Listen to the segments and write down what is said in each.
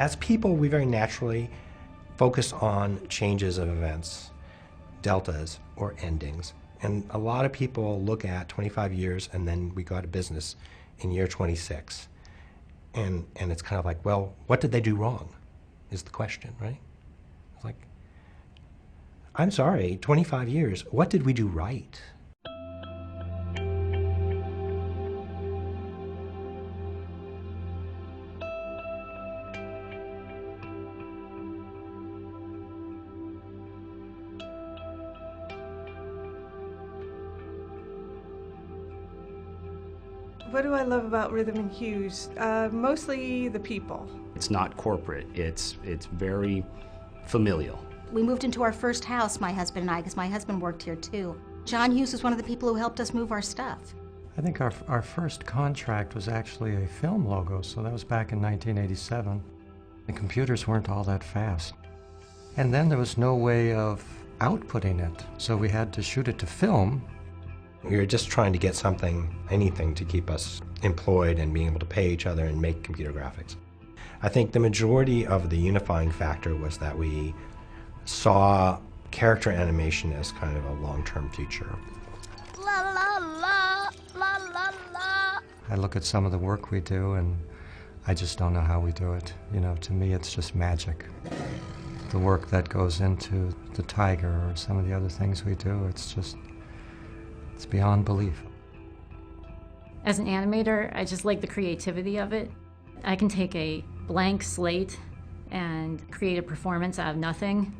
As people, we very naturally focus on changes of events, deltas, or endings. And a lot of people look at 25 years and then we go out of business in year 26. And it's kind of like, well, what did they do wrong is the question, right? It's like, I'm sorry, 25 years, what did we do right? What do I love about Rhythm Hues? Mostly the people. It's not corporate, it's very familial. We moved into our first house, my husband and I, because my husband worked here too. John Hughes was one of the people who helped us move our stuff. I think our first contract was actually a film logo, so that was back in 1987. The computers weren't all that fast. And then there was no way of outputting it, so we had to shoot it to film. We were just trying to get something, anything to keep us employed and being able to pay each other and make computer graphics. I think the majority of the unifying factor was that we saw character animation as kind of a long-term future. La la la, la la la. I look at some of the work we do and I just don't know how we do it. You know, to me it's just magic. The work that goes into the tiger or some of the other things we do, it's beyond belief. As an animator, I just like the creativity of it. I can take a blank slate and create a performance out of nothing.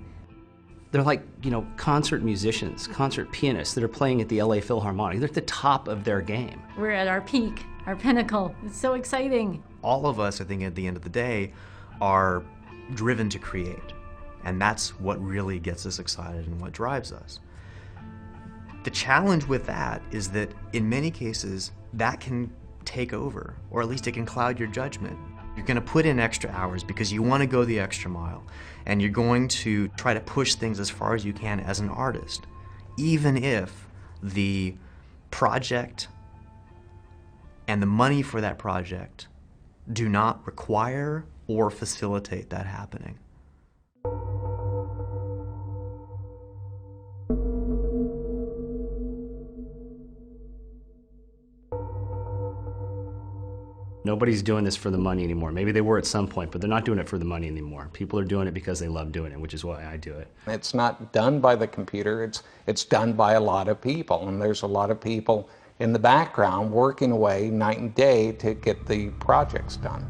They're like, you know, concert musicians, concert pianists that are playing at the LA Philharmonic. They're at the top of their game. We're at our peak, our pinnacle. It's so exciting. All of us, I think, at the end of the day, are driven to create. And that's what really gets us excited and what drives us. The challenge with that is that in many cases, that can take over, or at least it can cloud your judgment. You're going to put in extra hours because you want to go the extra mile, and you're going to try to push things as far as you can as an artist, even if the project and the money for that project do not require or facilitate that happening. Nobody's doing this for the money anymore. Maybe they were at some point, but they're not doing it for the money anymore. People are doing it because they love doing it, which is why I do it. It's not done by the computer, it's done by a lot of people, and there's a lot of people in the background working away night and day to get the projects done.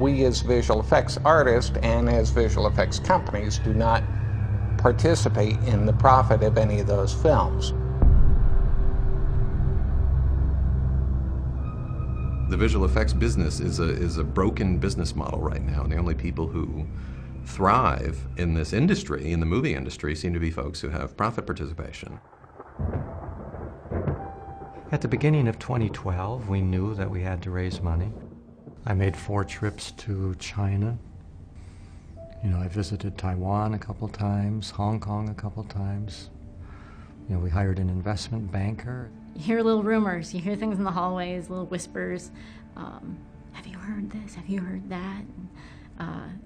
We as visual effects artists and as visual effects companies do not participate in the profit of any of those films. The visual effects business is a broken business model right now, and the only people who thrive in this industry, in the movie industry, seem to be folks who have profit participation. At the beginning of 2012, we knew that we had to raise money. I made 4 trips to China. You know, I visited Taiwan a couple times, Hong Kong a couple times. You know, we hired an investment banker. You hear little rumors, you hear things in the hallways, little whispers. Have you heard this? Have you heard that?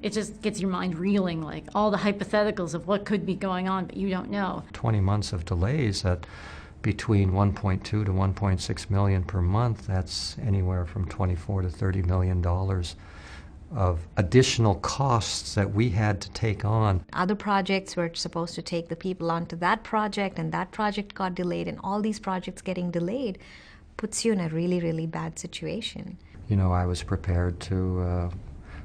It just gets your mind reeling, like all the hypotheticals of what could be going on, but you don't know. 20 months of delays at between 1.2 to 1.6 million per month. That's anywhere from 24 to 30 million dollars of additional costs that we had to take on. Other projects were supposed to take the people onto that project, and that project got delayed, and all these projects getting delayed puts you in a really, really bad situation. You know, I was prepared to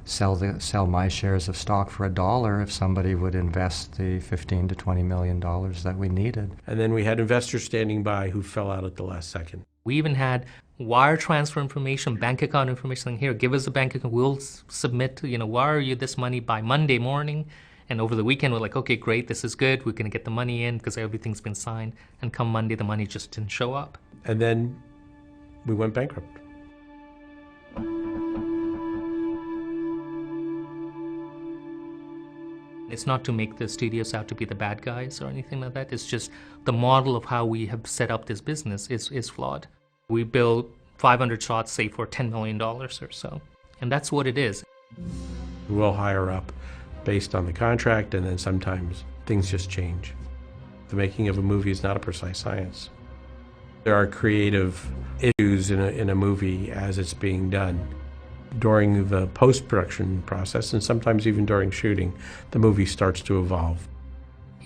sell my shares of stock for $1 if somebody would invest the $15 to $20 million that we needed. And then we had investors standing by who fell out at the last second. We even had wire transfer information, bank account information, saying, here, give us a bank account, we'll submit, you know, wire you this money by Monday morning. And over the weekend, we're like, okay, great, this is good, we're gonna get the money in because everything's been signed. And come Monday, the money just didn't show up. And then we went bankrupt. It's not to make the studios out to be the bad guys or anything like that. It's just the model of how we have set up this business is flawed. We build 500 shots, say, for $10 million or so. And that's what it is. We'll hire up based on the contract, and then sometimes things just change. The making of a movie is not a precise science. There are creative issues in a movie as it's being done. During the post-production process, and sometimes even during shooting, the movie starts to evolve.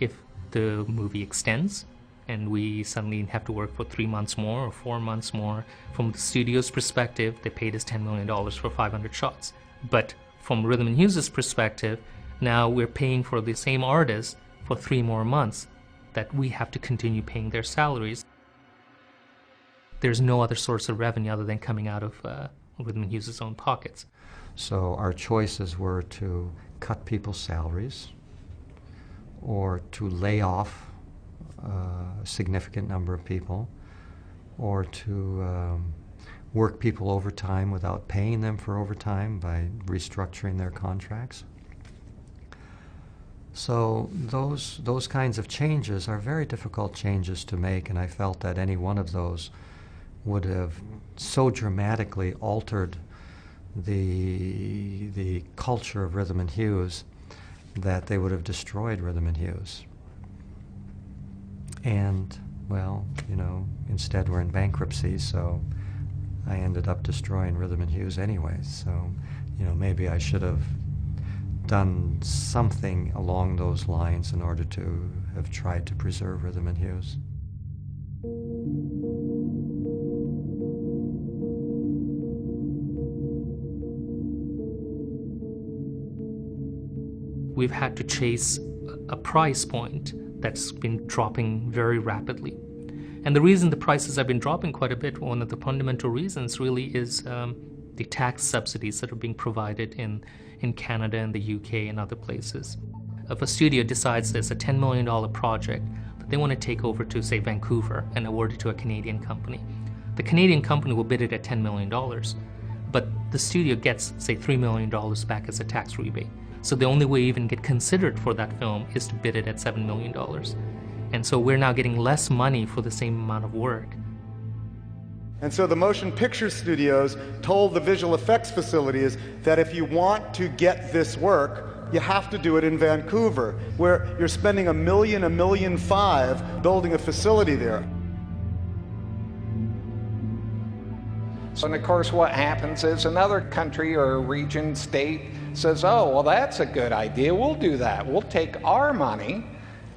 If the movie extends and we suddenly have to work for 3 months more or 4 months more, from the studio's perspective, they paid us $10 million for 500 shots. But from Rhythm Hues' perspective, now we're paying for the same artist for 3 more months that we have to continue paying their salaries. There's no other source of revenue other than coming out of Rhythm Hues' own pockets. So our choices were to cut people's salaries or to lay off a significant number of people, or to work people overtime without paying them for overtime by restructuring their contracts. So those kinds of changes are very difficult changes to make, and I felt that any one of those would have so dramatically altered the culture of Rhythm and Hues that they would have destroyed Rhythm and Hues. And, well, you know, instead we're in bankruptcy, so I ended up destroying Rhythm and Hues anyway. So, you know, maybe I should have done something along those lines in order to have tried to preserve Rhythm and Hues. We've had to chase a price point that's been dropping very rapidly. And the reason the prices have been dropping quite a bit, one of the fundamental reasons really is the tax subsidies that are being provided in Canada and the UK and other places. If a studio decides there's a $10 million project that they want to take over to, say, Vancouver and award it to a Canadian company, the Canadian company will bid it at $10 million, but the studio gets, say, $3 million back as a tax rebate. So the only way you even get considered for that film is to bid it at $7 million. And so we're now getting less money for the same amount of work. And so the motion picture studios told the visual effects facilities that if you want to get this work, you have to do it in Vancouver, where you're spending $1 million, $1.5 million building a facility there. So, and of course, what happens is another country or region, state says, oh, well, that's a good idea. We'll do that. We'll take our money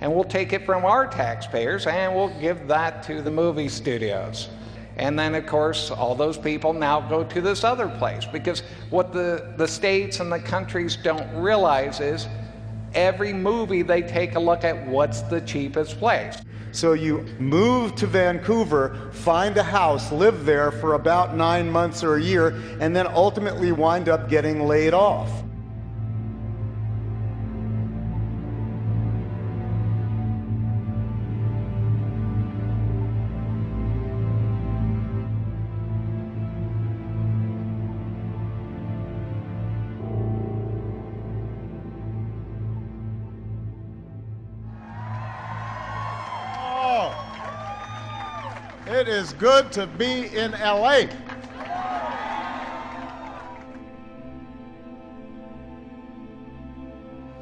and we'll take it from our taxpayers and we'll give that to the movie studios. And then, of course, all those people now go to this other place, because what the states and the countries don't realize is every movie they take a look at what's the cheapest place. So you move to Vancouver, find a house, live there for about 9 months or a year, and then ultimately wind up getting laid off. It is good to be in LA.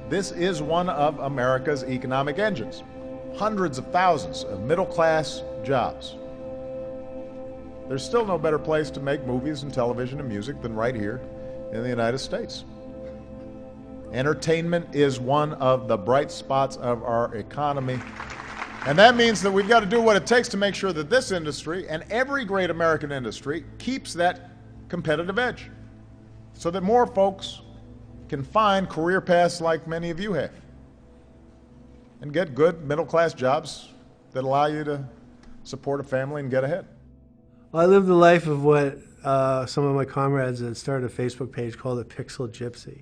This is one of America's economic engines. Hundreds of thousands of middle-class jobs. There's still no better place to make movies and television and music than right here in the United States. Entertainment is one of the bright spots of our economy. And that means that we've got to do what it takes to make sure that this industry and every great American industry keeps that competitive edge, so that more folks can find career paths like many of you have and get good middle-class jobs that allow you to support a family and get ahead. Well, I live the life of what some of my comrades that started a Facebook page called the Pixel Gypsy.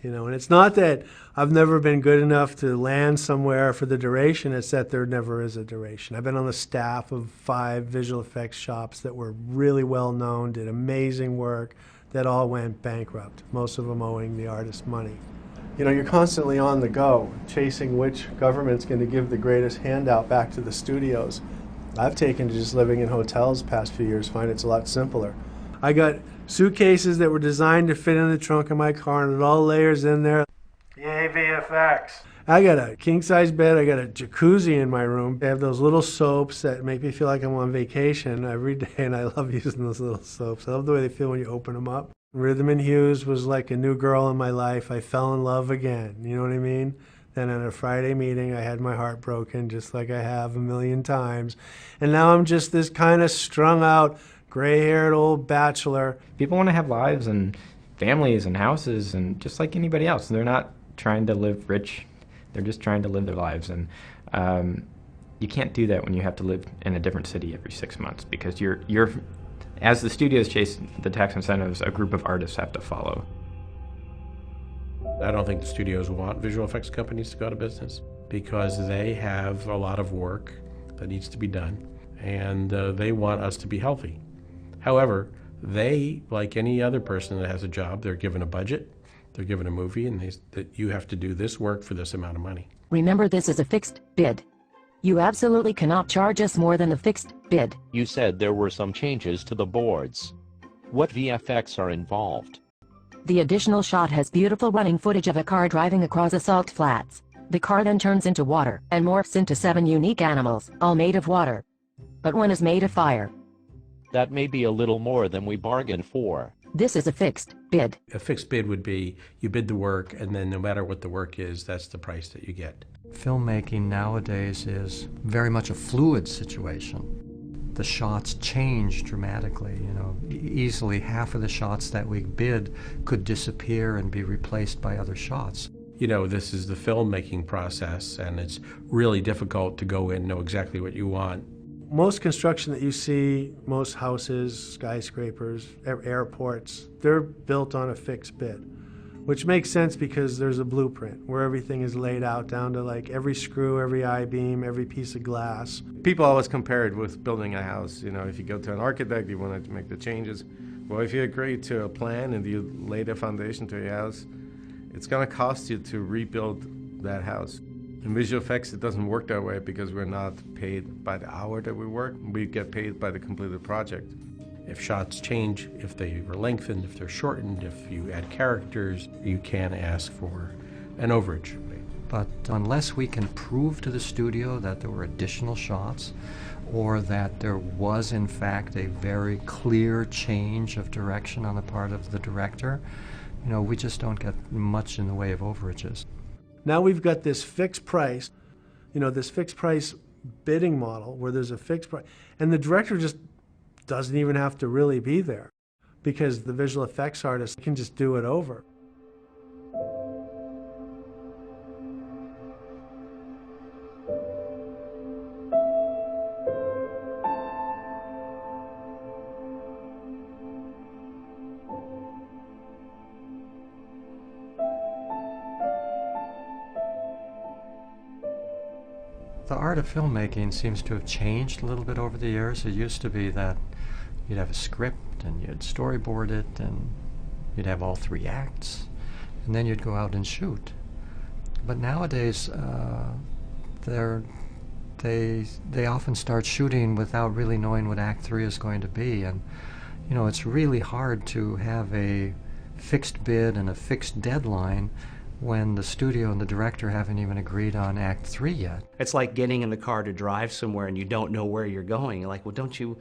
You know, and it's not that I've never been good enough to land somewhere for the duration, it's that there never is a duration. I've been on the staff of 5 visual effects shops that were really well known, did amazing work, that all went bankrupt, most of them owing the artist money. You know, you're constantly on the go, chasing which government's going to give the greatest handout back to the studios. I've taken to just living in hotels the past few years, find it's a lot simpler. I got suitcases that were designed to fit in the trunk of my car, and it all layers in there. Yay, VFX. I got a king-size bed, I got a jacuzzi in my room. I have those little soaps that make me feel like I'm on vacation every day, and I love using those little soaps. I love the way they feel when you open them up. Rhythm Hues was like a new girl in my life. I fell in love again, you know what I mean? Then at a Friday meeting, I had my heart broken, just like I have a million times. And now I'm just this kind of strung out, gray-haired old bachelor. People want to have lives and families and houses, and just like anybody else. They're not trying to live rich. They're just trying to live their lives. And you can't do that when you have to live in a different city every 6 months, because you're as the studios chase the tax incentives, a group of artists have to follow. I don't think the studios want visual effects companies to go out of business, because they have a lot of work that needs to be done, and they want us to be healthy. However, they, like any other person that has a job, they're given a budget, they're given a movie, and that you have to do this work for this amount of money. Remember, this is a fixed bid. You absolutely cannot charge us more than the fixed bid. You said there were some changes to the boards. What VFX are involved? The additional shot has beautiful running footage of a car driving across the salt flats. The car then turns into water and morphs into 7 unique animals, all made of water. But one is made of fire. That may be a little more than we bargained for. This is a fixed bid. A fixed bid would be you bid the work, and then no matter what the work is, that's the price that you get. Filmmaking nowadays is very much a fluid situation. The shots change dramatically. You know, easily half of the shots that we bid could disappear and be replaced by other shots. You know, this is the filmmaking process, and it's really difficult to go in and know exactly what you want. Most construction that you see, most houses, skyscrapers, airports, they're built on a fixed bid, which makes sense because there's a blueprint where everything is laid out down to like every screw, every I-beam, every piece of glass. People always compare it with building a house. You know, if you go to an architect, you want to make the changes. Well, if you agree to a plan and you lay the foundation to your house, it's going to cost you to rebuild that house. In visual effects, it doesn't work that way because we're not paid by the hour that we work. We get paid by the completed project. If shots change, if they are lengthened, if they're shortened, if you add characters, you can ask for an overage. But unless we can prove to the studio that there were additional shots, or that there was in fact a very clear change of direction on the part of the director, you know, we just don't get much in the way of overages. Now we've got this fixed price, you know, this fixed price bidding model where there's a fixed price, and the director just doesn't even have to really be there because the visual effects artist can just do it over. The art of filmmaking seems to have changed a little bit over the years. It used to be that you'd have a script and you'd storyboard it and you'd have all 3 acts and then you'd go out and shoot. But nowadays they often start shooting without really knowing what Act 3 is going to be, and you know, it's really hard to have a fixed bid and a fixed deadline when the studio and the director haven't even agreed on Act 3 yet. It's like getting in the car to drive somewhere and you don't know where you're going. You're like, well, do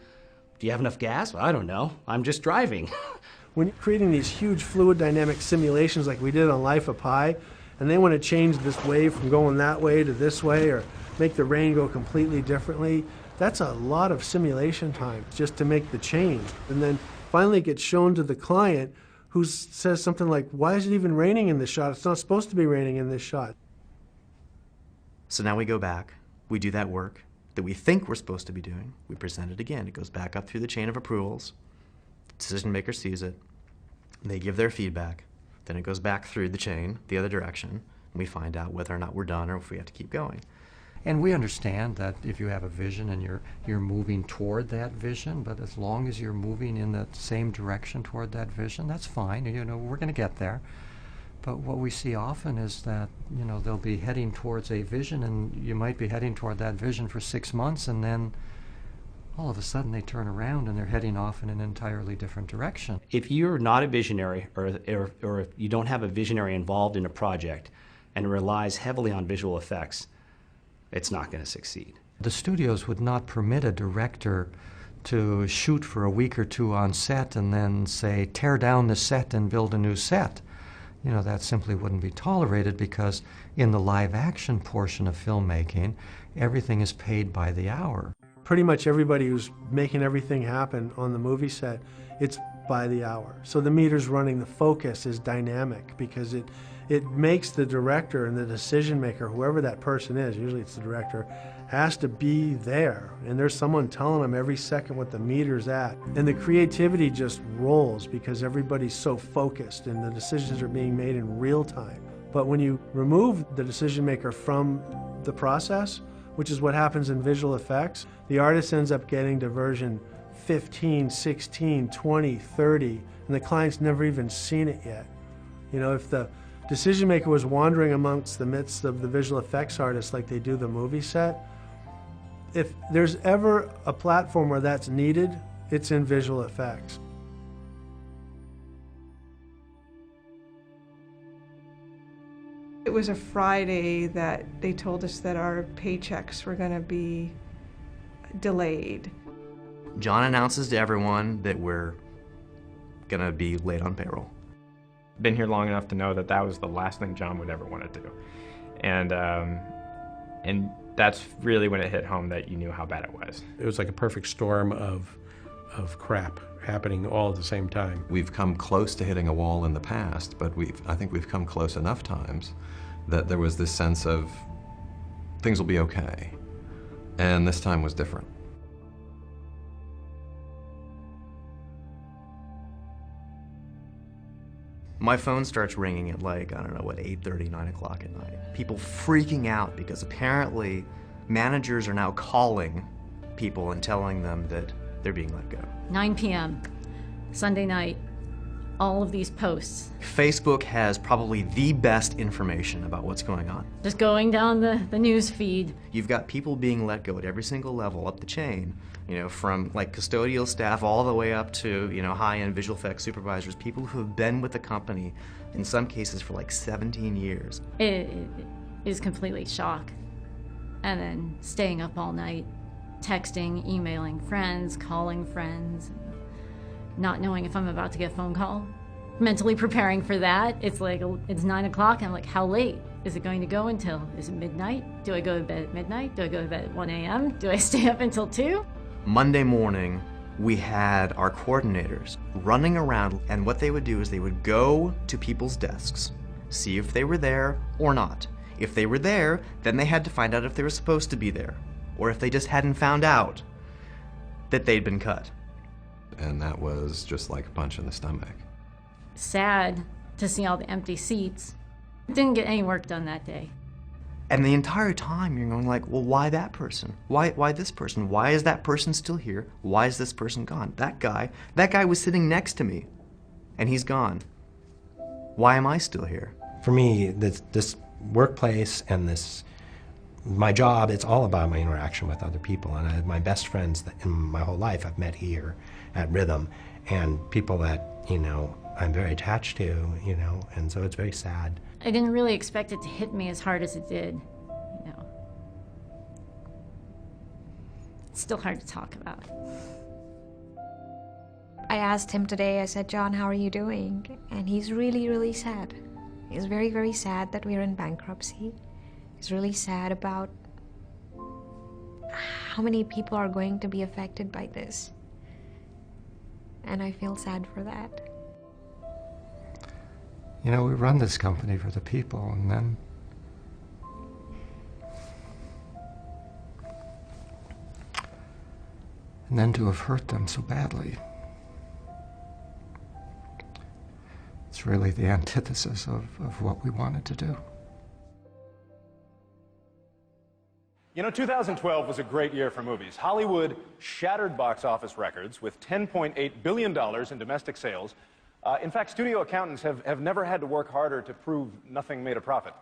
you have enough gas? Well, I don't know. I'm just driving. When you're creating these huge fluid dynamic simulations like we did on Life of Pi, and they want to change this wave from going that way to this way or make the rain go completely differently, that's a lot of simulation time just to make the change. And then finally it gets shown to the client who says something like, why is it even raining in this shot? It's not supposed to be raining in this shot. So now we go back, we do that work that we think we're supposed to be doing, we present it again. It goes back up through the chain of approvals, decision maker sees it, they give their feedback, then it goes back through the chain, the other direction, and we find out whether or not we're done or if we have to keep going. And we understand that if you have a vision and you're moving toward that vision, but as long as you're moving in the same direction toward that vision, that's fine. You know, we're going to get there. But what we see often is that, you know, they'll be heading towards a vision, and you might be heading toward that vision for 6 months, and then all of a sudden they turn around and they're heading off in an entirely different direction. If you're not a visionary, or if you don't have a visionary involved in a project and relies heavily on visual effects, it's not going to succeed. The studios would not permit a director to shoot for a week or two on set and then say, tear down the set and build a new set. You know, that simply wouldn't be tolerated, because in the live action portion of filmmaking, everything is paid by the hour. Pretty much everybody who's making everything happen on the movie set, it's by the hour. So the meter's running, the focus is dynamic, because it makes the director and the decision maker, whoever that person is, usually it's the director, has to be there. And there's someone telling them every second what the meter's at. And the creativity just rolls because everybody's so focused and the decisions are being made in real time. But when you remove the decision maker from the process, which is what happens in visual effects, the artist ends up getting to version 15, 16, 20, 30, and the client's never even seen it yet. You know, if the decision maker was wandering amongst the midst of the visual effects artists like they do the movie set, if there's ever a platform where that's needed, it's in visual effects. It was a Friday that they told us that our paychecks were going to be delayed. John announces to everyone that we're going to be late on payroll. Been here long enough to know that that was the last thing John would ever want to do. And that's really when it hit home that you knew how bad it was. It was like a perfect storm of crap happening all at the same time. We've come close to hitting a wall in the past, but I think we've come close enough times that there was this sense of things will be okay. And this time was different. My phone starts ringing at like, I don't know, what, 8:30, 9 o'clock at night. People freaking out because apparently managers are now calling people and telling them that they're being let go. 9 p.m., Sunday night, all of these posts. Facebook has probably the best information about what's going on. Just going down the news feed. You've got people being let go at every single level up the chain, you know, from like custodial staff all the way up to, you know, high-end visual effects supervisors, people who have been with the company, in some cases for like 17 years. It is completely shock. And then staying up all night, texting, emailing friends, calling friends, not knowing if I'm about to get a phone call. Mentally preparing for that. It's like, it's 9 o'clock, and I'm like, how late? Is it going to go until, is it midnight? Do I go to bed at midnight? Do I go to bed at 1 a.m.? Do I stay up until 2? Monday morning, we had our coordinators running around, and what they would do is they would go to people's desks, see if they were there or not. If they were there, then they had to find out if they were supposed to be there, or if they just hadn't found out that they'd been cut. And that was just like a punch in the stomach. Sad to see all the empty seats. Didn't get any work done that day. And the entire time you're going like, well, why that person? Why this person? Why is that person still here? Why is this person gone? That guy was sitting next to me, and he's gone. Why am I still here? For me, this workplace and my job, it's all about my interaction with other people. And I have my best friends that in my whole life I've met here at Rhythm, and people that, you know, I'm very attached to, you know, and so it's very sad. I didn't really expect it to hit me as hard as it did, you know. It's still hard to talk about. I asked him today, I said, John, how are you doing? And he's really, really sad. He's very, very sad that we're in bankruptcy. He's really sad about how many people are going to be affected by this. And I feel sad for that. You know, we run this company for the people, and then to have hurt them so badly. It's really the antithesis of what we wanted to do. You know, 2012 was a great year for movies. Hollywood shattered box office records with $10.8 billion in domestic sales, In fact, studio accountants have never had to work harder to prove nothing made a profit.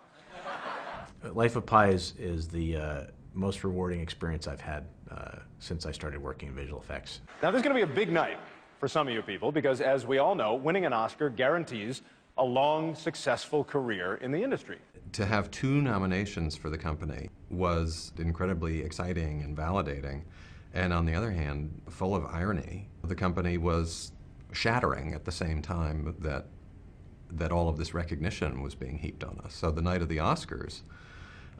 Life of Pi is the most rewarding experience I've had since I started working in visual effects. Now, this is going to be a big night for some of you people because, as we all know, winning an Oscar guarantees a long, successful career in the industry. To have 2 nominations for the company was incredibly exciting and validating, and on the other hand, full of irony. The company was shattering at the same time that all of this recognition was being heaped on us. So the night of the Oscars,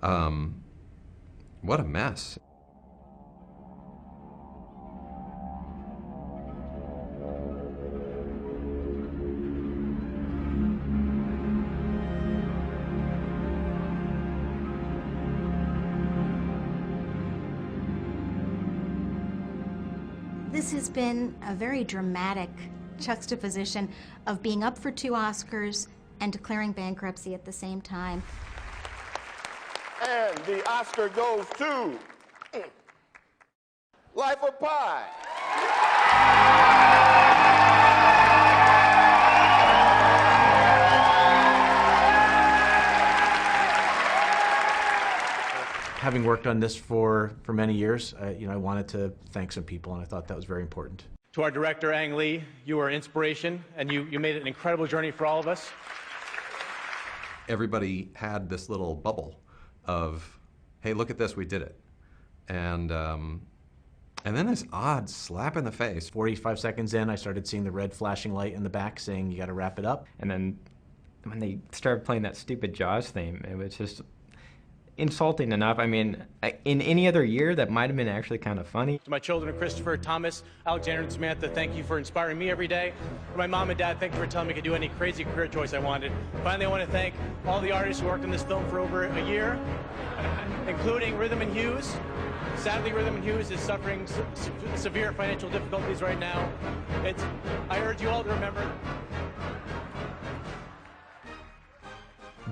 what a mess. This has been a very dramatic juxtaposition of being up for 2 Oscars and declaring bankruptcy at the same time. And the Oscar goes to Life of Pi. Having worked on this for many years, I wanted to thank some people, and I thought that was very important. To our director, Ang Lee, you were inspiration, and you made it an incredible journey for all of us. Everybody had this little bubble of, hey, look at this, we did it. And then this odd slap in the face. 45 seconds in, I started seeing the red flashing light in the back saying, you gotta wrap it up. And then when they started playing that stupid Jaws theme, it was just insulting enough. I mean, in any other year, that might have been actually kind of funny. To my children, Christopher, Thomas, Alexander, and Samantha, thank you for inspiring me every day. For my mom and dad, thank you for telling me I could do any crazy career choice I wanted. Finally, I want to thank all the artists who worked on this film for over a year, including Rhythm Hues. Sadly, Rhythm Hues is suffering severe financial difficulties right now. I urge you all to remember.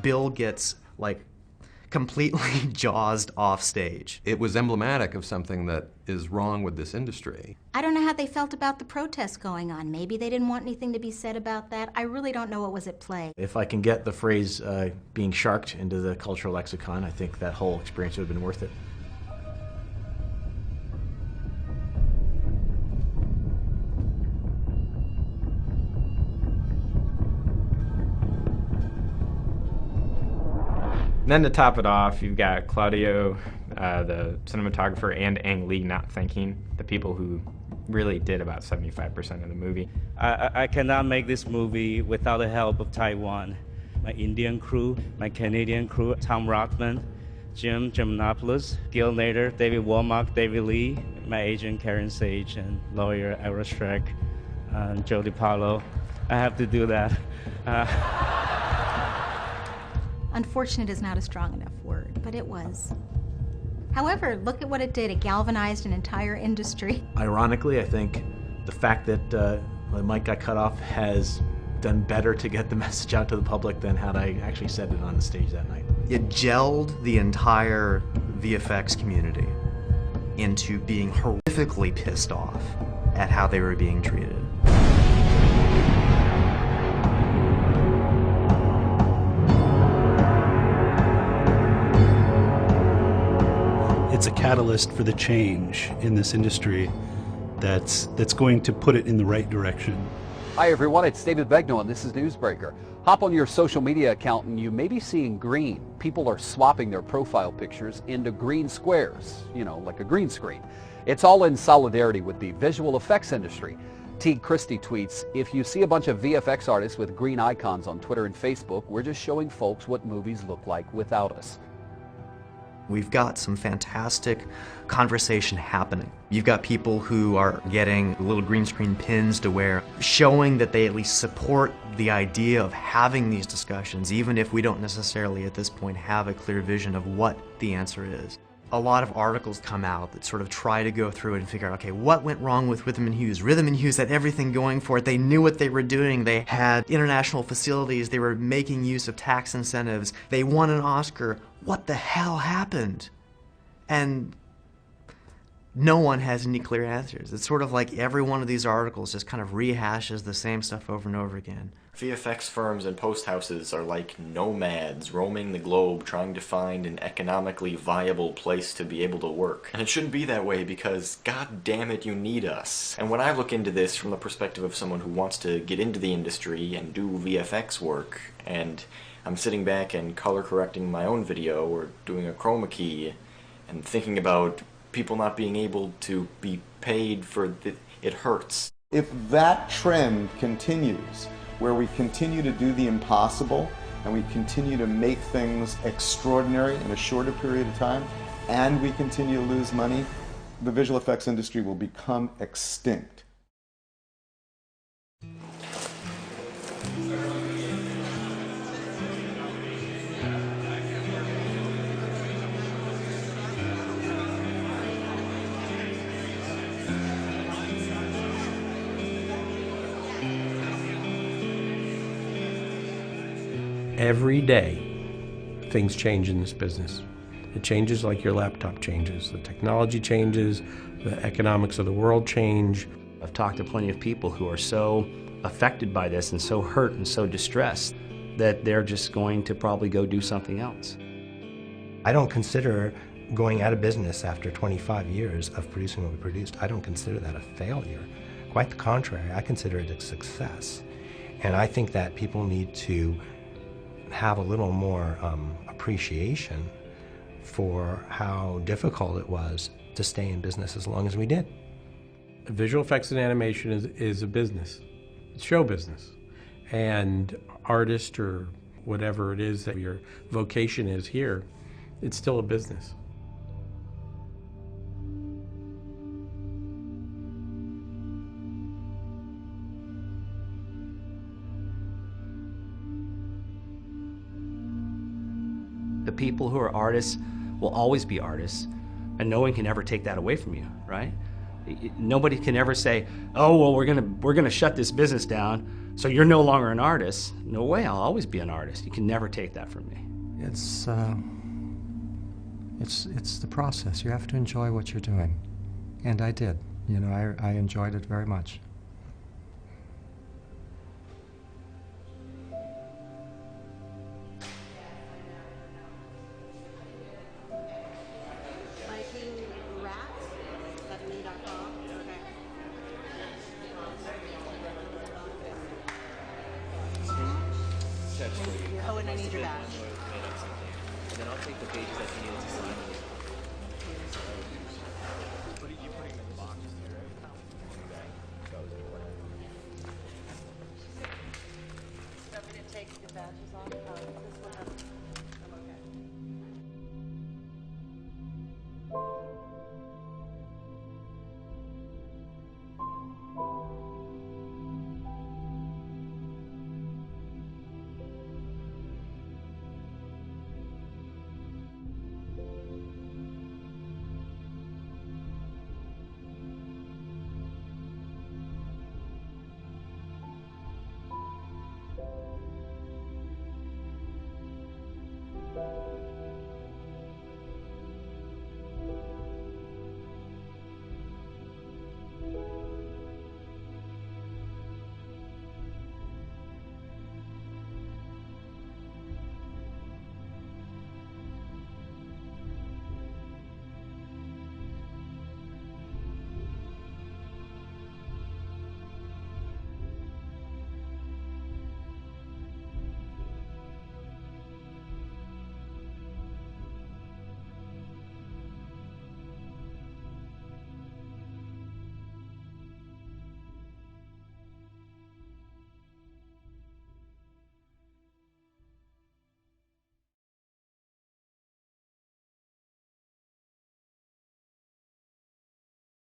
Bill gets, like, completely jawsed off stage. It was emblematic of something that is wrong with this industry. I don't know how they felt about the protests going on. Maybe they didn't want anything to be said about that. I really don't know what was at play. If I can get the phrase being sharked into the cultural lexicon, I think that whole experience would have been worth it. And then to top it off, you've got Claudio, the cinematographer, and Ang Lee not thanking the people who really did about 75% of the movie. I cannot make this movie without the help of Taiwan. My Indian crew, my Canadian crew, Tom Rothman, Jim Geminopoulos, Gil Nader, David Womack, David Lee, my agent Karen Sage, and lawyer Ira Streck, and Joe DiPaolo. I have to do that. Unfortunate is not a strong enough word, but it was. However, look at what it did. It galvanized an entire industry. Ironically, I think the fact that the mic got cut off has done better to get the message out to the public than had I actually said it on the stage that night. It gelled the entire VFX community into being horrifically pissed off at how they were being treated. It's a catalyst for the change in this industry that's going to put it in the right direction. Hi everyone, it's David Begnaud and this is Newsbreaker. Hop on your social media account and you may be seeing green. People are swapping their profile pictures into green squares, you know, like a green screen. It's all in solidarity with the visual effects industry. T. Christie tweets, if you see a bunch of VFX artists with green icons on Twitter and Facebook, we're just showing folks what movies look like without us. We've got some fantastic conversation happening. You've got people who are getting little green screen pins to wear, showing that they at least support the idea of having these discussions, even if we don't necessarily at this point have a clear vision of what the answer is. A lot of articles come out that sort of try to go through it and figure out, okay, what went wrong with Rhythm Hues? Rhythm Hues had everything going for it. They knew what they were doing. They had international facilities. They were making use of tax incentives. They won an Oscar. What the hell happened? And no one has any clear answers. It's sort of like every one of these articles just kind of rehashes the same stuff over and over again. VFX firms and post houses are like nomads roaming the globe trying to find an economically viable place to be able to work. And it shouldn't be that way because, god damn it, you need us. And when I look into this from the perspective of someone who wants to get into the industry and do VFX work, and I'm sitting back and color correcting my own video or doing a chroma key and thinking about people not being able to be paid for it hurts. If that trend continues, where we continue to do the impossible and we continue to make things extraordinary in a shorter period of time, and we continue to lose money, the visual effects industry will become extinct. Every day, things change in this business. It changes like your laptop changes. The technology changes, the economics of the world change. I've talked to plenty of people who are so affected by this and so hurt and so distressed that they're just going to probably go do something else. I don't consider going out of business after 25 years of producing what we produced. I don't consider that a failure. Quite the contrary, I consider it a success. And I think that people need to have a little more appreciation for how difficult it was to stay in business as long as we did. Visual effects and animation is a business. It's show business. And artist or whatever it is that your vocation is here, it's still a business. The people who are artists will always be artists, and no one can ever take that away from you, right? Nobody can ever say, oh, well, we're gonna shut this business down, so you're no longer an artist. No way, I'll always be an artist. You can never take that from me. It's the process. You have to enjoy what you're doing. And I did. You know, I enjoyed it very much.